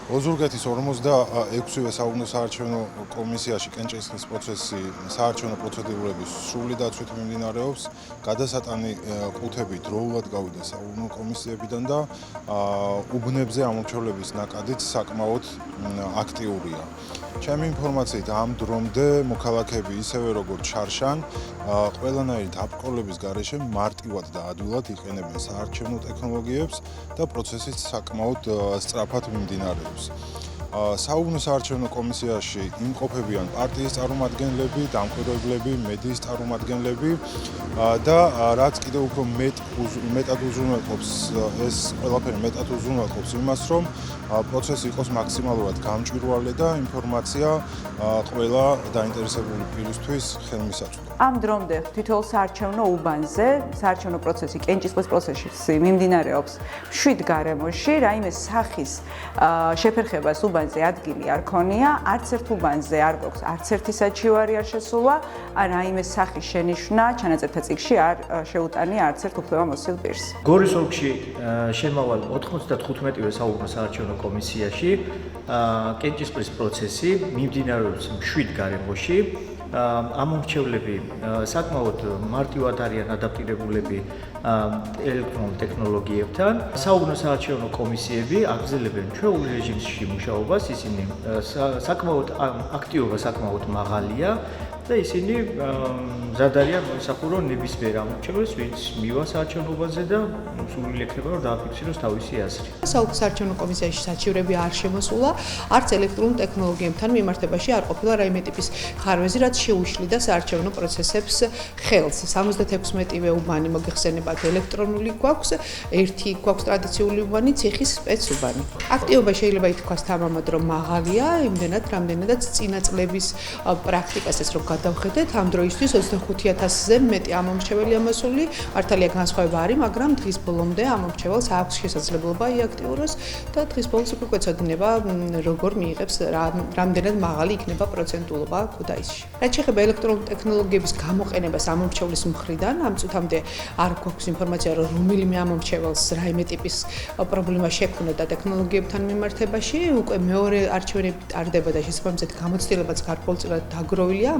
ოზურგეთის 46-ვე საუკუნო საარჩევნო კომისიაში კენჭისყრის პროცესი საარჩევნო პროცედურების სრული დაცვით მიმდინარეობს. გადასატანი ყუთები დროულად გავიდა საუკუნო კომისიებიდან და უბნებზე ამორჩევლების ნაკადიც საკმაოდ აქტიურია. ჩემი ინფორმაციით ამ დრომდე მოქალაქეები ისევე როგორც შარშან ყველანაირი დაბრკოლების გარეშე მარტივად და ადვილად იყენებენ საარჩევნო ტექნოლოგიებს და პროცესიც საკმაოდ სწრაფად მიმდინარეობს. საუკუნო საარჩევნო კომისიაში იმყოფებიან პარტიის წარმომადგენლები, დამკვირვებლები, მედიის წარმომადგენლები და რაც კიდევ უფრო მეტად უზრუნველყოფს ეს ყველაფერი მეტად უზრუნველყოფს იმას, რომ პროცესი იყოს მაქსიმალურად გამჭვირვალე და ინფორმაცია ყველა დაინტერესებული პირისთვის ხელმისაწვდომი. ამ დრომდე თითოეულ საარჩევნო უბანზე საარჩევნო პროცესი კენჭისყრის პროცესი მიმდინარეობს 7 გარემოში, რაიმე სახის შეფერხებას უბანზე ადგილი არ ქონია, არც ერთ უბანზე არ გვაქვს არც ერთი საჩივარი არ შესულა, ან რაიმე სახის შენიშვნა ჩანაწერთა წიგნში არ შეუტანია არც ერთ უფლებამოსილ პირს. გორის ოლქში შემავალ 95-ვე საუკუნო საარჩევნო კომისიაში კენჭისყრის პროცესი მიმდინარეობს 7 გარემოში. ამორჩევლები საკმაოდ მარტივად არიან ადაპტირებულები ელექტრონულ ტექნოლოგიებთან. საუკუნო საარჩევნო კომისიები აგრძელებენ ჩვეულ რეჟიმში მუშაობას, ისინი საკმაოდ აქტიობა საკმაოდ მაღალია და ისინი მზად არიან მოსახურო ნებისმიერ ამორჩევლს, ვინც მივა საარჩევნოებაზე და სურვილი ექნება რომ დააფიქსიროს თავისი აზრი. საუკუნო საარჩევნო კომისიაში საჩივრები არ შემოსულა, არც ელექტრონულ ტექნოლოგიებთან მიმართებაში არ ყოფილა რაიმე ტიპის ხარვეზი, რაც შეუშლიდა საარჩევნო პროცესებს ხელს. 76-ვე უბანი მოგეხსენებათ ელექტრონული გვაქვს, ერთი გვაქვს ტრადიციული უბანი, ციხის სპეცუბანი. აქტიობა შეიძლება ითქვას თამამად რომ მაღალია, იმდენად რამდენადაც წინა წლების პრაქტიკასაც რომ გადავხედეთ, ამ დროისთვის 25,000-ზე მეტი ამომრჩეველი ამოსული, მართალია განსხვავება არის, მაგრამ დღის ბოლომდე ამომრჩეველს აქვს შესაძლებლობა იაქტიუროს და დღის ბოლოს უკვე გვეცოდინება როგორ მიიღებს, რამდენად მაღალი იქნება პროცენტულობა ქუთაისში. რაც შეეხება ელექტრონულ ტექნოლოგიების გამოყენებას ამომრჩევლის მხრიდან, ამ წუთამდე არ გვაქვს ინფორმაცია, რომ რომელიმე ამომრჩეველს რაიმე ტიპის პრობლემა შექმნოდა ტექნოლოგიებთან მიმართებაში, უკვე მეორე არჩევნები ტარდება და შესაბამისად გამოცდილებაც გარკვეულწილად დაგროვილია.